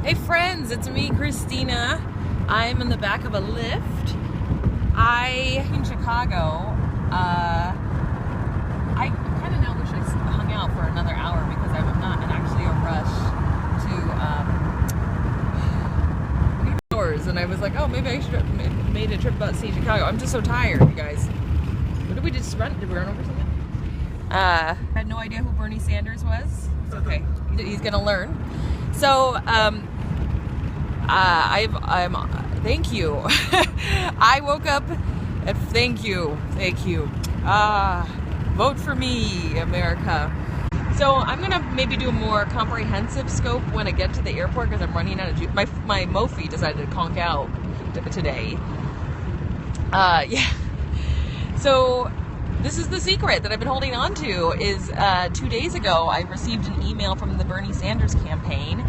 Hey friends, it's me, Kristina. I'm in the back of a Lyft. In Chicago. I kind of now wish I hung out for another hour because I'm not in actually a rush to New York. And I was like, oh, maybe I should have made a trip about seeing Chicago. I'm just so tired, you guys. What did we just run? Did we run over something? I had no idea who Bernie Sanders was. It's okay. He's gonna learn. So, thank you. I woke up and thank you. Vote for me, America. So I'm gonna maybe do a more comprehensive scope when I get to the airport because I'm running out of juice. My Mophie decided to conk out today. Yeah. So this is the secret that I've been holding on to is 2 days ago I received an email from the Bernie Sanders campaign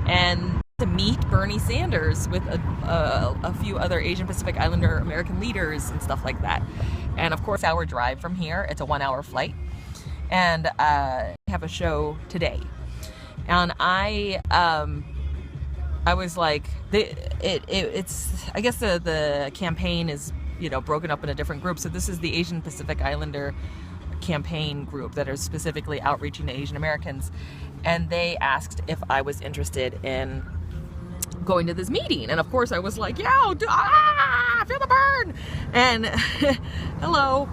and to meet Bernie Sanders with a few other Asian Pacific Islander American leaders and stuff like that. And of course, hour drive from here. It's a 1 hour flight. And I have a show today. And I was like, it's I guess the campaign is, broken up in a different group. So this is the Asian Pacific Islander campaign group that are specifically outreaching to Asian Americans. And they asked if I was interested in going to this meeting. And of course I was like, I feel the burn. And hello.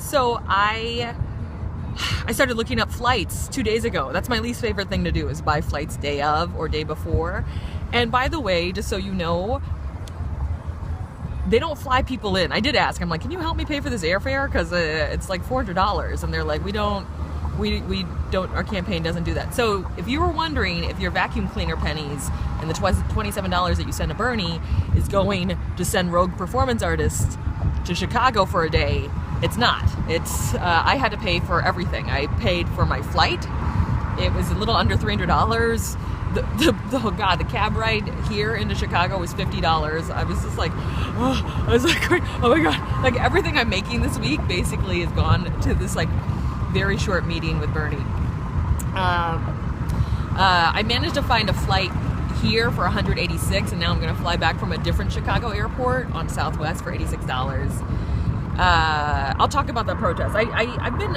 So I started looking up flights 2 days ago. That's my least favorite thing to do is buy flights day of or day before. And by the way, just so you know, they don't fly people in. I did ask. I'm like, can you help me pay for this airfare? Because it's like $400. And they're like, we don't, our campaign doesn't do that. So if you were wondering if your vacuum cleaner pennies and the $27 that you send to Bernie is going to send rogue performance artists to Chicago for a day, it's not. It's, I had to pay for everything. I paid for my flight. It was a little under $300. The cab ride here into Chicago was $50. I was just like, oh my God. Like everything I'm making this week basically has gone to this like very short meeting with Bernie. I managed to find a flight here for $186 and now I'm going to fly back from a different Chicago airport on Southwest for $86. I'll talk about the protest. I've been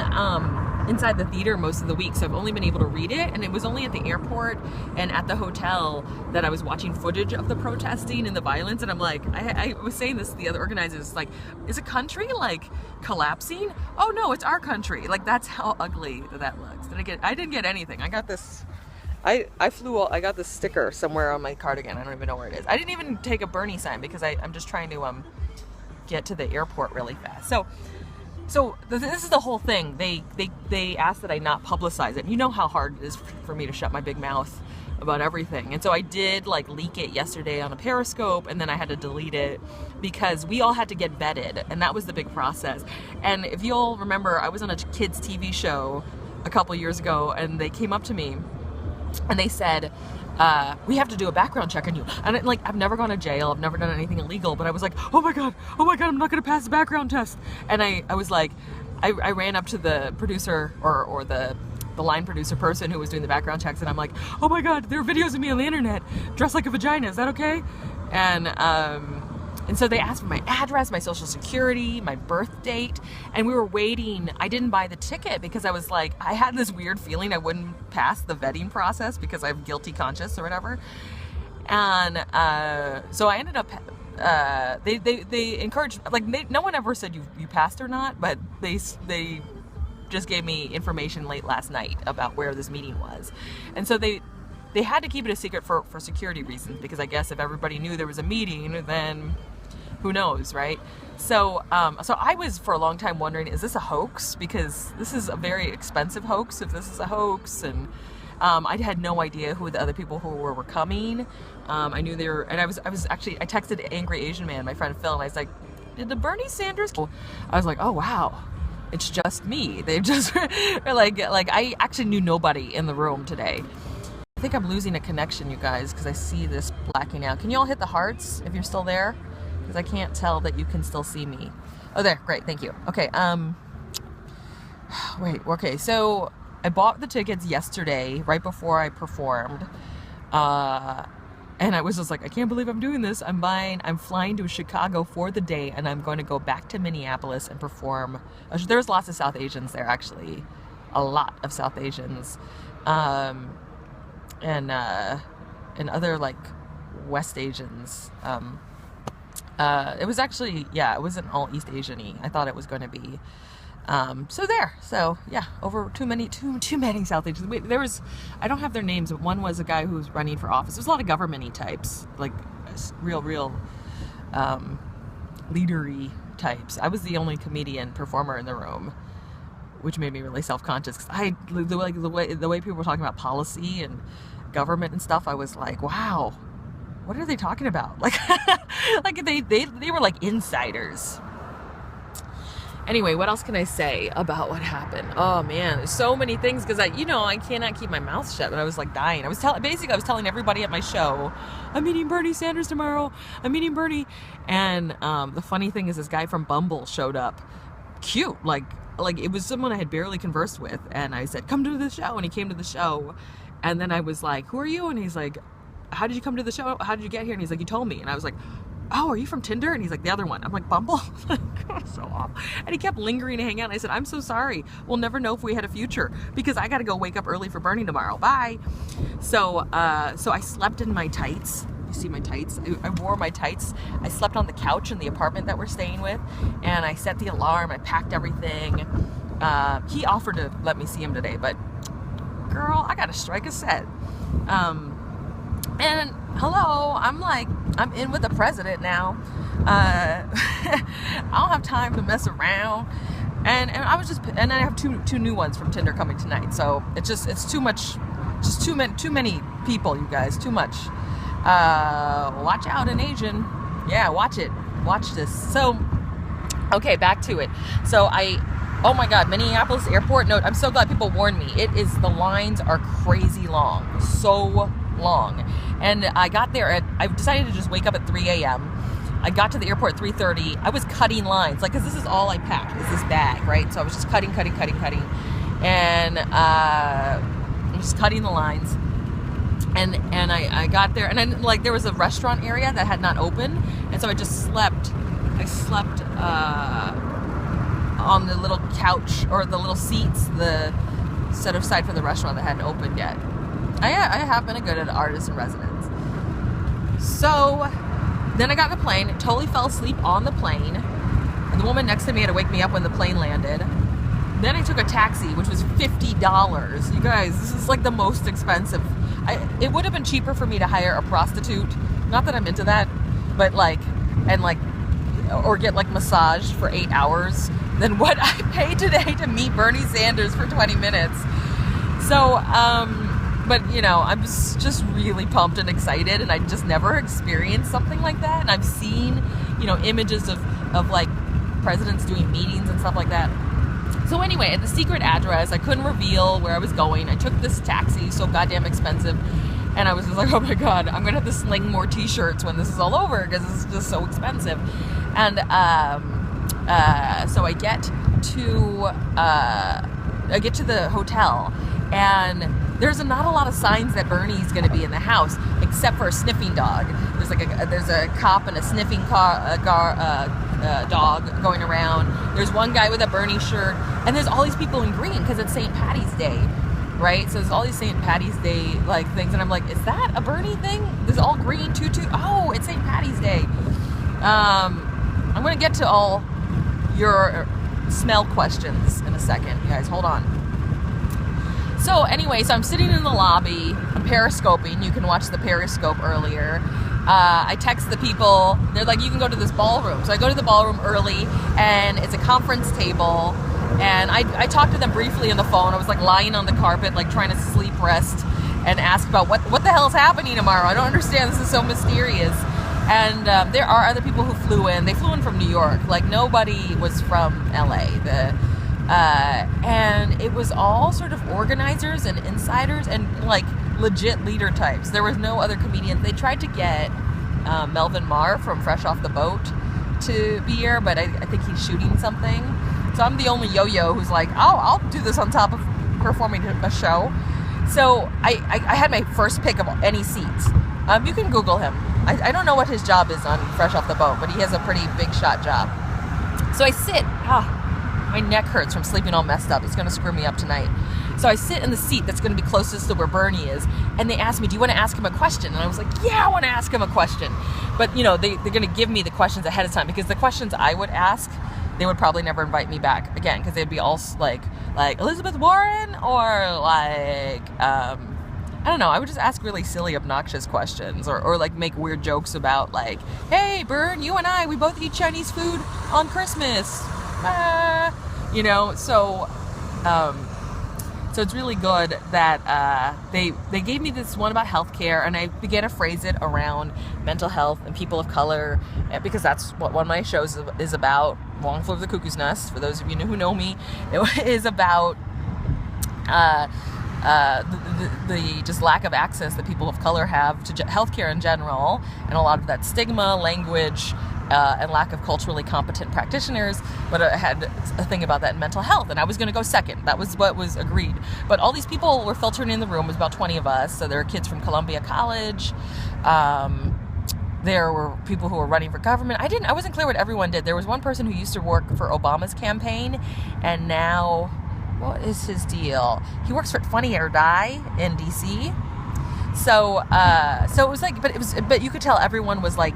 inside the theater most of the week, so I've only been able to read it, and it was only at the airport and at the hotel that I was watching footage of the protesting and the violence, and I'm like, I was saying this to the other organizers, like, is a country like collapsing? Oh no, it's our country. Like that's how ugly that looks. I didn't get anything. I got this, I got this sticker somewhere on my cardigan. I don't even know where it is. I didn't even take a Bernie sign because I'm just trying to get to the airport really fast. So this is the whole thing. They asked that I not publicize it. You know how hard it is for me to shut my big mouth about everything. And so I did like leak it yesterday on a periscope and then I had to delete it because we all had to get vetted and that was the big process. And if you'll remember, I was on a kids TV show a couple years ago and they came up to me and they said, we have to do a background check on you. And I've never gone to jail. I've never done anything illegal, but I was like, oh my God, I'm not going to pass the background test. And I was like, I ran up to the producer or the line producer person who was doing the background checks. And I'm like, oh my God, there are videos of me on the internet dressed like a vagina. Is that okay? And so they asked for my address, my social security, my birth date, and we were waiting. I didn't buy the ticket because I was like, I had this weird feeling I wouldn't pass the vetting process because I have guilty conscience or whatever. And so I ended up, they encouraged, like no one ever said you passed or not, but they just gave me information late last night about where this meeting was. And so they had to keep it a secret for security reasons because I guess if everybody knew there was a meeting, then who knows, right? So I was for a long time wondering, is this a hoax? Because this is a very expensive hoax if this is a hoax. And I had no idea who the other people who were coming. I knew they were, and I texted Angry Asian Man, my friend Phil, and I was like, did the Bernie Sanders? I was like, oh wow, it's just me. They just like I actually knew nobody in the room today. I think I'm losing a connection, you guys, because I see this blacking out. Can you all hit the hearts if you're still there? Because I can't tell that you can still see me. Oh, there. Great. Thank you. Okay. Wait. Okay. So I bought the tickets yesterday, right before I performed. And I was just like, I can't believe I'm doing this. I'm flying to Chicago for the day, and I'm going to go back to Minneapolis and perform. There's lots of South Asians there, actually. A lot of South Asians. And other, like, West Asians. It was actually, it wasn't all East Asian-y. I thought it was going to be. So yeah, over too many South Asians. Wait, I don't have their names, but one was a guy who was running for office. There's a lot of government-y types, like real, leadery types. I was the only comedian performer in the room, which made me really self-conscious. Cause the way people were talking about policy and government and stuff, I was like, wow, what are they talking about? Like, they were like insiders. Anyway, what else can I say about what happened? Oh man, there's so many things because I cannot keep my mouth shut. But I was like dying. I was telling everybody at my show, I'm meeting Bernie Sanders tomorrow. I'm meeting Bernie. And the funny thing is, this guy from Bumble showed up, cute, like it was someone I had barely conversed with. And I said, come to the show. And he came to the show. And then I was like, who are you? And he's like, how did you come to the show? How did you get here? And he's like, you told me. And I was like, oh, are you from Tinder? And he's like, the other one. I'm like, Bumble? So awful. And he kept lingering to hang out. And I said, I'm so sorry. We'll never know if we had a future because I got to go wake up early for Bernie tomorrow. Bye. So I slept in my tights. You see my tights? I wore my tights. I slept on the couch in the apartment that we're staying with. And I set the alarm. I packed everything. He offered to let me see him today, but girl, I got to strike a set. And hello, I'm in with the president now. I don't have time to mess around. And I have two new ones from Tinder coming tonight. So it's too much, just too many people, you guys, too much. Watch out, an Asian. Yeah, watch this. So, okay, back to it. So oh my God, Minneapolis airport. No, I'm so glad people warned me. The lines are crazy long, so long. And I got there I decided to just wake up at 3 a.m. I got to the airport at 3:30. I was cutting lines, like, cause this is all I packed, is this bag, right? So I was just cutting. And I was just cutting the lines. And I got there, and then, like, there was a restaurant area that had not opened. And so I just slept. I slept, on the little couch or the little seats, the set aside for the restaurant that hadn't opened yet. I have been a good artist in residence. So then I got in the plane, totally fell asleep on the plane. And the woman next to me had to wake me up when the plane landed. Then I took a taxi, which was $50. You guys, this is like the most expensive. It would have been cheaper for me to hire a prostitute. Not that I'm into that, but or get like massaged for 8 hours than what I paid today to meet Bernie Sanders for 20 minutes. So, but I'm just really pumped and excited, and I just never experienced something like that. And I've seen, images of like presidents doing meetings and stuff like that. So anyway, at the secret address, I couldn't reveal where I was going. I took this taxi, so goddamn expensive. And I was just like, oh my God, I'm going to have to sling more t-shirts when this is all over because this is just so expensive. And so I get to the hotel, and there's not a lot of signs that Bernie's going to be in the house, except for a sniffing dog. There's a cop and a sniffing dog going around. There's one guy with a Bernie shirt, and there's all these people in green because it's St. Patty's Day, right? So there's all these St. Patty's Day like things, and I'm like, is that a Bernie thing? There's all green tutu. Oh, it's St. Patty's Day. I'm going to get to all your smell questions in a second, you guys. Hold on. So anyway, I'm sitting in the lobby. I'm periscoping. You can watch the periscope earlier. I text the people. They're like, you can go to this ballroom. So I go to the ballroom early, and it's a conference table. And I talked to them briefly on the phone. I was like lying on the carpet, like trying to sleep rest, and ask about what the hell is happening tomorrow. I don't understand. This is so mysterious. And there are other people who flew in. They flew in from New York. Like, nobody was from LA. And it was all sort of organizers and insiders and like legit leader types. There was no other comedians. They tried to get Melvin Marr from Fresh Off the Boat to be here, but I think he's shooting something. So I'm the only yo-yo who's like, oh, I'll do this on top of performing a show. So I had my first pick of any seats. You can Google him. I don't know what his job is on Fresh Off the Boat, but he has a pretty big shot job. So I sit. My neck hurts from sleeping all messed up. It's going to screw me up tonight. So I sit in the seat that's going to be closest to where Bernie is, and they asked me, do you want to ask him a question? And I was like, yeah, I want to ask him a question. But, they're going to give me the questions ahead of time, because the questions I would ask, they would probably never invite me back again, because they'd be all like Elizabeth Warren, or like, I don't know, I would just ask really silly, obnoxious questions, or like make weird jokes about like, hey, Bern, you and I, we both eat Chinese food on Christmas. So it's really good that they gave me this one about healthcare, and I began to phrase it around mental health and people of color, because that's what one of my shows is about. Wong Flew Over the Cuckoo's Nest, for those of you who know me, it is about the just lack of access that people of color have to healthcare in general, and a lot of that stigma, language, and lack of culturally competent practitioners. But I had a thing about that in mental health, and I was going to go second. That was what was agreed. But all these people were filtered in the room. It was about 20 of us. So there were kids from Columbia College. There were people who were running for government. I wasn't clear what everyone did. There was one person who used to work for Obama's campaign, and now, what is his deal? He works for Funny or Die in DC. So it was like, but you could tell everyone was like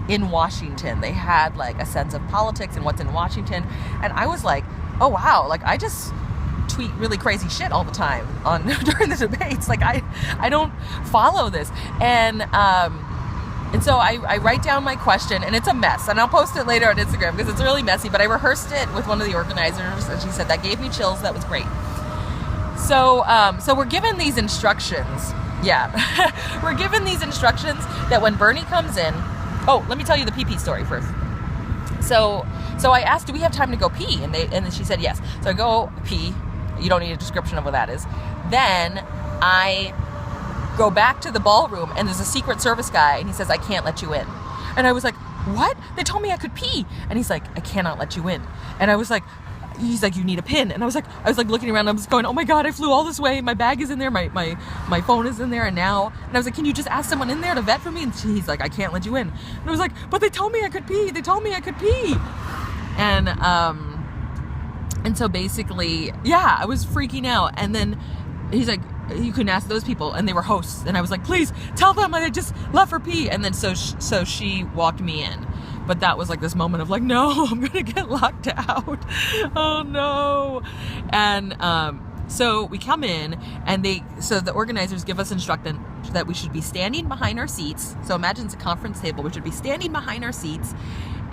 in Washington. They had like a sense of politics and what's in Washington. And I was like, oh wow, like I just tweet really crazy shit all the time during the debates. Like I don't follow this. And so I write down my question, and it's a mess, and I'll post it later on Instagram because it's really messy, but I rehearsed it with one of the organizers, and she said, that gave me chills, that was great. So we're given these instructions. Yeah. We're given these instructions that when Bernie comes in, let me tell you the pee-pee story first. So I asked, do we have time to go pee? And then she said yes. So I go pee. You don't need a description of what that is. Then I go back to the ballroom, and there's a Secret Service guy, and he says, I can't let you in. And I was like, what? They told me I could pee. And he's like, I cannot let you in. And I was like, he's like, you need a pin. And I was like looking around, and I was going, oh my God, I flew all this way. My bag is in there. My phone is in there. And I was like, can you just ask someone in there to vet for me? And he's like, I can't let you in. And I was like, but they told me I could pee. And so basically, yeah, I was freaking out. And then he's like, you can ask those people, and they were hosts. And I was like, please tell them I just left for pee. And then so she walked me in. But that was like this moment of like, no, I'm gonna get locked out. Oh no. And so we come in, and the organizers give us instruction that we should be standing behind our seats. So imagine it's a conference table. We should be standing behind our seats.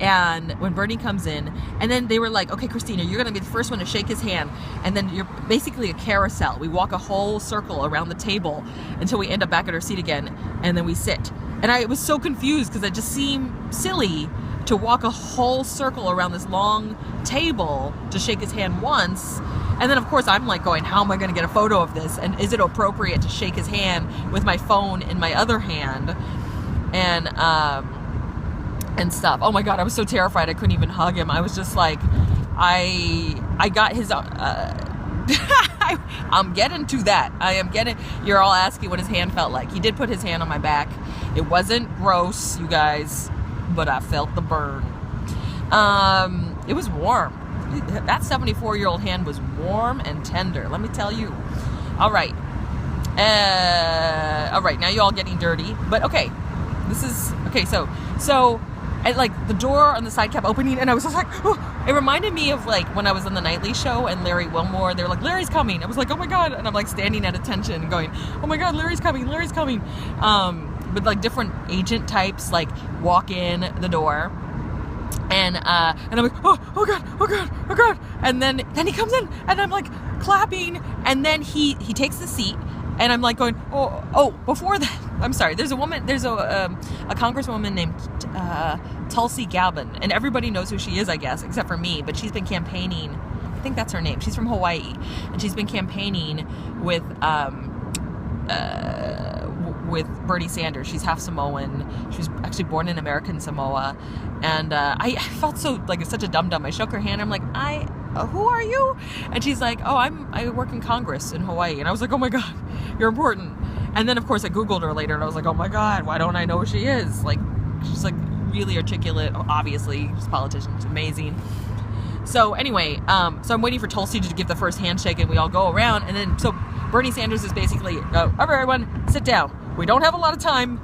And when Bernie comes in, and then they were like, okay, Kristina, you're going to be the first one to shake his hand. And then you're basically a carousel. We walk a whole circle around the table until we end up back at our seat again. And then we sit. And I was so confused because it just seemed silly to walk a whole circle around this long table to shake his hand once. And then, of course, I'm like going, how am I going to get a photo of this? And is it appropriate to shake his hand with my phone in my other hand? And stuff. Oh my God, I was so terrified I couldn't even hug him. I was just like, I got his, I'm getting to that. You're all asking what his hand felt like. He did put his hand on my back. It wasn't gross, you guys, but I felt the burn. It was warm. That 74-year-old hand was warm and tender, let me tell you. All right, now you're all getting dirty, but okay. So and like the door on the side kept opening, and I was just like, oh. It reminded me of like when I was on the Nightly Show and Larry Wilmore, they were like, Larry's coming. I was like, oh my God. And I'm like standing at attention going, oh my God, Larry's coming. With like different agent types like walk in the door, and I'm like, oh God. And then he comes in, and I'm like clapping, and then he takes the seat. And I'm like going, before that, I'm sorry, there's a congresswoman named Tulsi Gabbard, and everybody knows who she is, I guess, except for me, but she's been campaigning, I think that's her name, she's from Hawaii, and she's been campaigning with Bernie Sanders. She's half Samoan. She was actually born in American Samoa, and I felt so like such a dum-dum. I shook her hand, I'm like, who are you? And she's like, I work in Congress in Hawaii. And I was like, oh my God, You're important. And then, of course, I Googled her later, and I was like, oh my God, why don't I know who she is? Like, she's like really articulate, obviously. She's a politician. She's amazing. So anyway, so I'm waiting for Tulsi to give the first handshake, and we all go around. And then, so Bernie Sanders is basically, all right, everyone, sit down. We don't have a lot of time,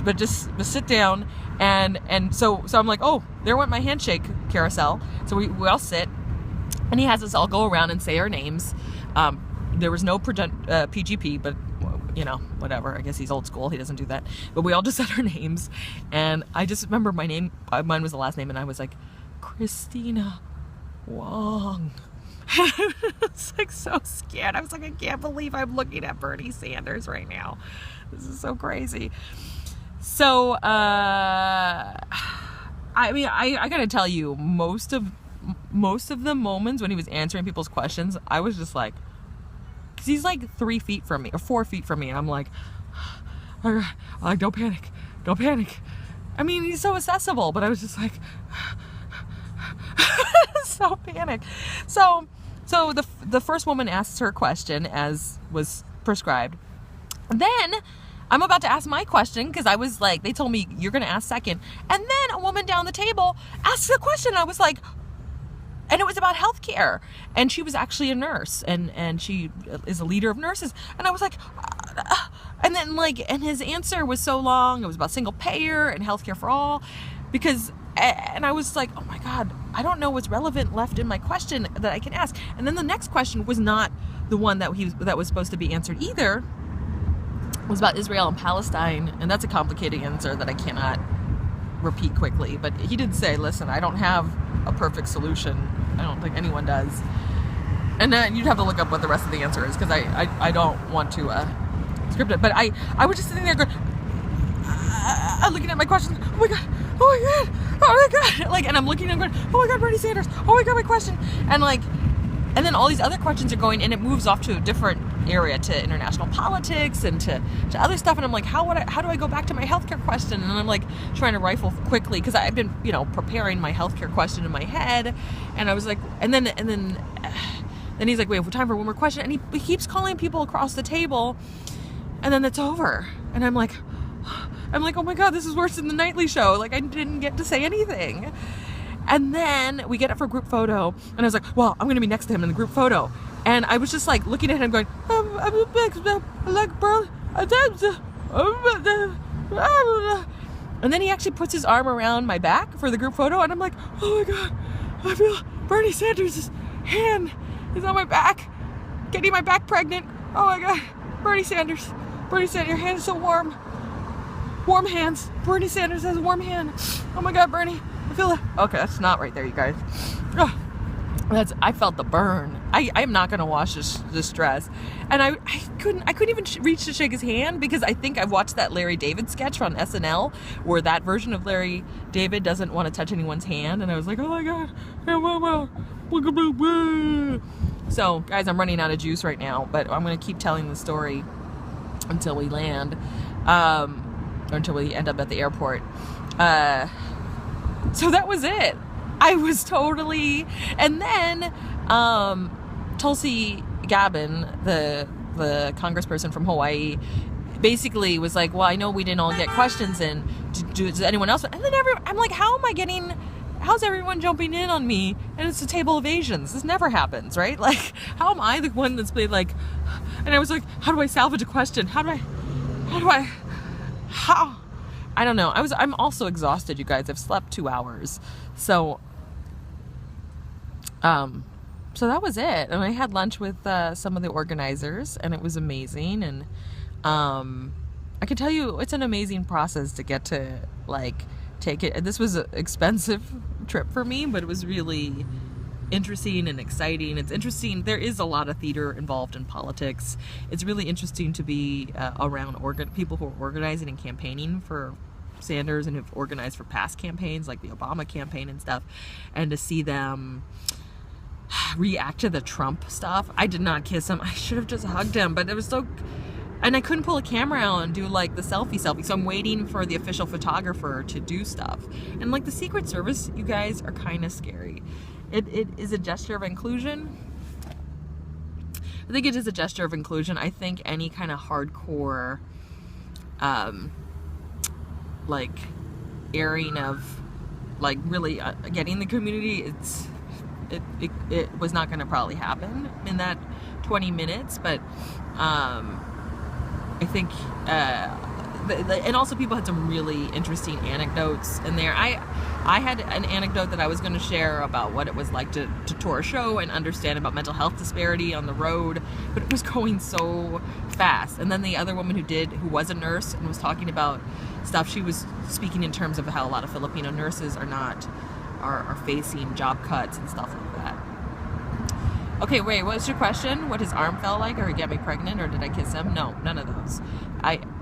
but just sit down. And so I'm like, oh, there went my handshake carousel. So we all sit, and he has us all go around and say our names. There was no PGP, but you know, whatever. I guess he's old school. He doesn't do that. But we all just said our names. And I just remember my name, mine was the last name, and I was like, Kristina Wong. I was like so scared. I was like, I can't believe I'm looking at Bernie Sanders right now. This is so crazy. So, I mean, I gotta tell you, most of the moments when he was answering people's questions, I was just like, because he's like 3 feet from me, or 4 feet from me, and I'm like, don't panic. I mean, he's so accessible, but I was just like, so panicked. So the first woman asks her question as was prescribed. Then I'm about to ask my question because I was like, they told me you're going to ask second. And then a woman down the table asks a question. I was like, and it was about healthcare. And she was actually a nurse, and she is a leader of nurses. And I was like, and then and his answer was so long. It was about single payer and healthcare for all, and I was like, oh my God, I don't know what's relevant left in my question that I can ask. And then the next question was not the one that was supposed to be answered either. It was about Israel and Palestine, and that's a complicated answer that I cannot repeat quickly. But he did say, listen, I don't have a perfect solution. I don't think anyone does. And then you'd have to look up what the rest of the answer is, because I don't want to script it. But I was just sitting there going, looking at my questions. Oh my God. And I'm looking and going, oh my God, Bernie Sanders. Oh my God, my question. And then all these other questions are going, and it moves off to a different area, to international politics and to other stuff. And I'm like, how do I go back to my healthcare question? And I'm like trying to rifle quickly, because I've been, preparing my healthcare question in my head. And I was like, and then he's like, wait, we have time for one more question. And he keeps calling people across the table, and then it's over. And I'm like, oh my God, this is worse than the nightly show. Like, I didn't get to say anything. And then we get up for a group photo, and I was like, well, I'm going to be next to him in the group photo. And I was just like looking at him going, and then he actually puts his arm around my back for the group photo, and I'm like, oh my God, I feel Bernie Sanders' hand is on my back, getting my back pregnant. Oh my God, Bernie Sanders, your hand is so warm. Warm hands. Bernie Sanders has a warm hand. Oh my God, Bernie. I feel it. Okay, that's not right there, you guys. Oh, I felt the burn. I'm not going to wash this dress. And I couldn't even reach to shake his hand, because I think I watched that Larry David sketch on SNL where that version of Larry David doesn't want to touch anyone's hand. And I was like, oh my God. So, guys, I'm running out of juice right now, but I'm going to keep telling the story until we land. Or until we end up at the airport. So that was it. I was totally... And then Tulsi Gabbard, the congressperson from Hawaii, basically was like, well, I know we didn't all get questions in. Does anyone else? And then I'm like, how's everyone jumping in on me? And it's a table of Asians. This never happens, right? Like, how am I the one that's been like... And I was like, how do I salvage a question? How? I don't know. I'm also exhausted, you guys. I've slept 2 hours. So that was it. And I had lunch with some of the organizers, and it was amazing. And I can tell you, it's an amazing process to get to take it. This was an expensive trip for me, but it was really interesting and exciting. It's interesting. There is a lot of theater involved in politics. It's really interesting to be around people who are organizing and campaigning for Sanders and have organized for past campaigns like the Obama campaign and stuff, and to see them react to the Trump stuff. I did not kiss him. I should have just hugged him, but it was so... And I couldn't pull a camera out and do the selfie. So I'm waiting for the official photographer to do stuff. And the Secret Service, you guys, are kind of scary. It is a gesture of inclusion, I think it is a gesture of inclusion. I think any kind of hardcore, like, airing of, like, really getting the community, it was not going to probably happen in that 20 minutes, but I think, and also people had some really interesting anecdotes in there. I had an anecdote that I was going to share about what it was like to tour a show and understand about mental health disparity on the road, but it was going so fast. And then the other woman who was a nurse and was talking about stuff, she was speaking in terms of how a lot of Filipino nurses are facing job cuts and stuff like that. Okay, wait, what's your question? What his arm felt like, or he got me pregnant, or did I kiss him? No, none of those.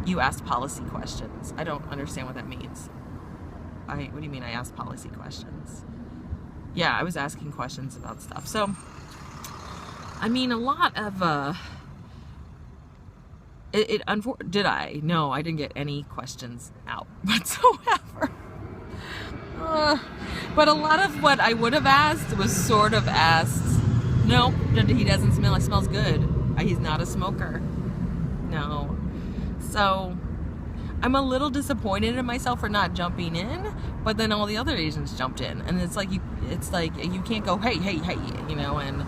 You asked policy questions. I don't understand what that means. What do you mean I asked policy questions? Yeah, I was asking questions about stuff. So, I mean, a lot of, did I? No, I didn't get any questions out whatsoever. But a lot of what I would have asked was sort of asked, no, he doesn't smell, it smells good. He's not a smoker. No. So, I'm a little disappointed in myself for not jumping in, but then all the other Asians jumped in, and it's like you can't go, hey, you know, and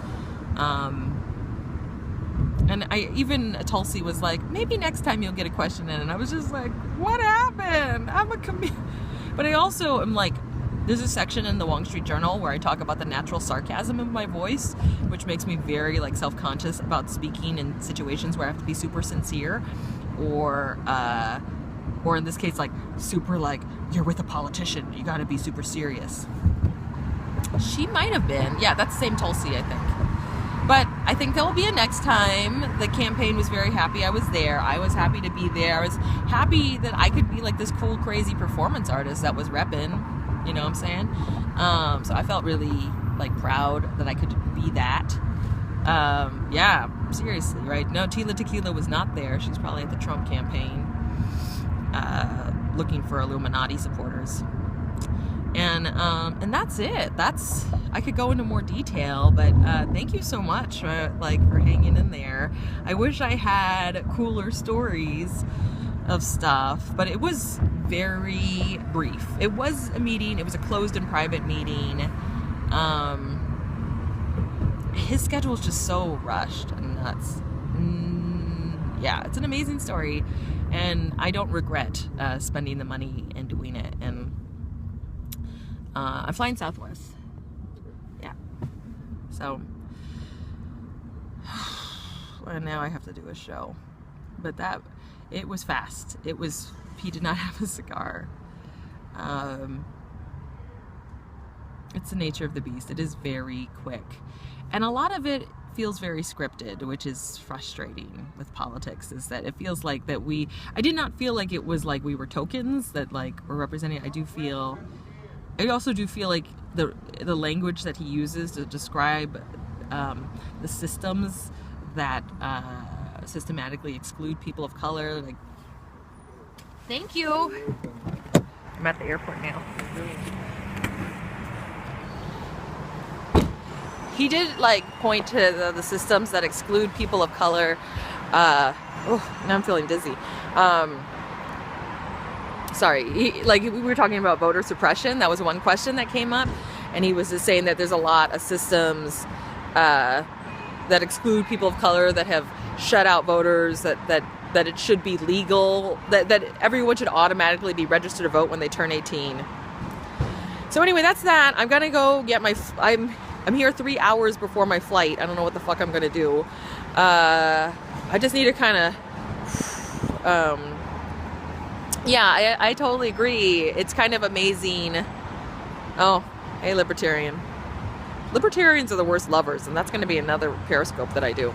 Tulsi was like, maybe next time you'll get a question in, and I was just like, what happened? But I also am like, there's a section in the Wong Street Journal where I talk about the natural sarcasm of my voice, which makes me very like self-conscious about speaking in situations where I have to be super sincere, or in this case, like super like, you're with a politician, you gotta be super serious. She might have been. Yeah, that's the same Tulsi, I think. But I think there will be a next time. The campaign was very happy I was there. I was happy to be there. I was happy that I could be like this cool, crazy performance artist that was repping. You know what I'm saying? So I felt really like proud that I could be that. Yeah, seriously, right? No, Tila Tequila was not there. She's probably at the Trump campaign, looking for Illuminati supporters. And that's it. I could go into more detail, but thank you so much for hanging in there. I wish I had cooler stories of stuff, but it was very brief. It was a meeting. It was a closed and private meeting. His schedule is just so rushed and nuts. Yeah, it's an amazing story, and I don't regret spending the money and doing it. And I'm flying Southwest. Yeah. So, and now I have to do a show. But it was fast. He did not have a cigar. It's the nature of the beast. It is very quick. And a lot of it feels very scripted, which is frustrating with politics, is that it feels like that I did not feel like it was like we were tokens that like were representing. I also do feel like the language that he uses to describe the systems that systematically exclude people of color, like, thank you. I'm at the airport now. He did like point to the systems that exclude people of color. Now I'm feeling dizzy. Sorry, we were talking about voter suppression. That was one question that came up, and he was just saying that there's a lot of systems that exclude people of color, that have shut out voters, that it should be legal, that everyone should automatically be registered to vote when they turn 18. So anyway, that's that. I'm gonna go get I'm here 3 hours before my flight. I don't know what the fuck I'm gonna do. I just need to kind of, yeah, I totally agree. It's kind of amazing. Oh, hey, libertarian. Libertarians are the worst lovers, and that's going to be another Periscope that I do.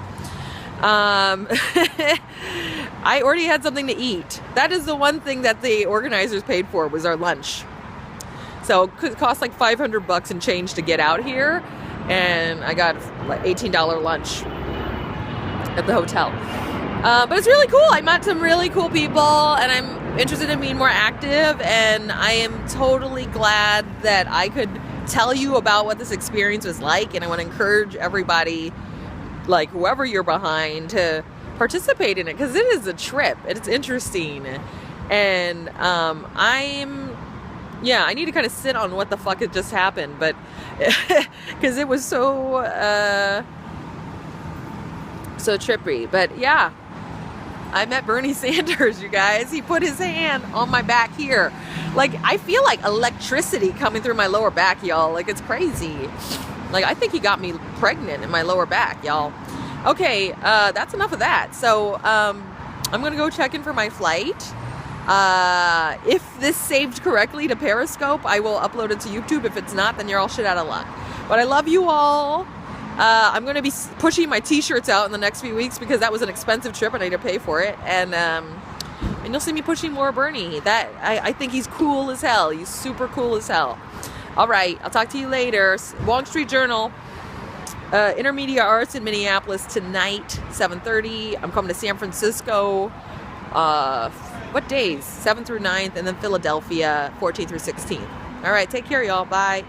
I already had something to eat. That is the one thing that the organizers paid for, was our lunch. So it cost like $500 and change to get out here, and I got like $18 lunch at the hotel. But it's really cool. I met some really cool people, and I'm interested in being more active, and I am totally glad that I could tell you about what this experience was like, and I want to encourage everybody, like whoever you're behind to participate in it, because it is a trip. It's interesting. And I need to kind of sit on what the fuck had just happened, but because it was so trippy. But yeah, I met Bernie Sanders, you guys. He put his hand on my back here. Like, I feel like electricity coming through my lower back, y'all. Like, it's crazy. Like, I think he got me pregnant in my lower back, y'all. Okay, that's enough of that. So, I'm going to go check in for my flight. If this saved correctly to Periscope, I will upload it to YouTube. If it's not, then you're all shit out of luck. But I love you all. I'm going to be pushing my t-shirts out in the next few weeks because that was an expensive trip and I need to pay for it. And you'll see me pushing more Bernie. That I think he's cool as hell. He's super cool as hell. All right, I'll talk to you later. Wong Street Journal, Intermedia Arts in Minneapolis tonight, 7:30. I'm coming to San Francisco. What days? 7th through 9th, and then Philadelphia, 14th through 16th. All right, take care, y'all. Bye.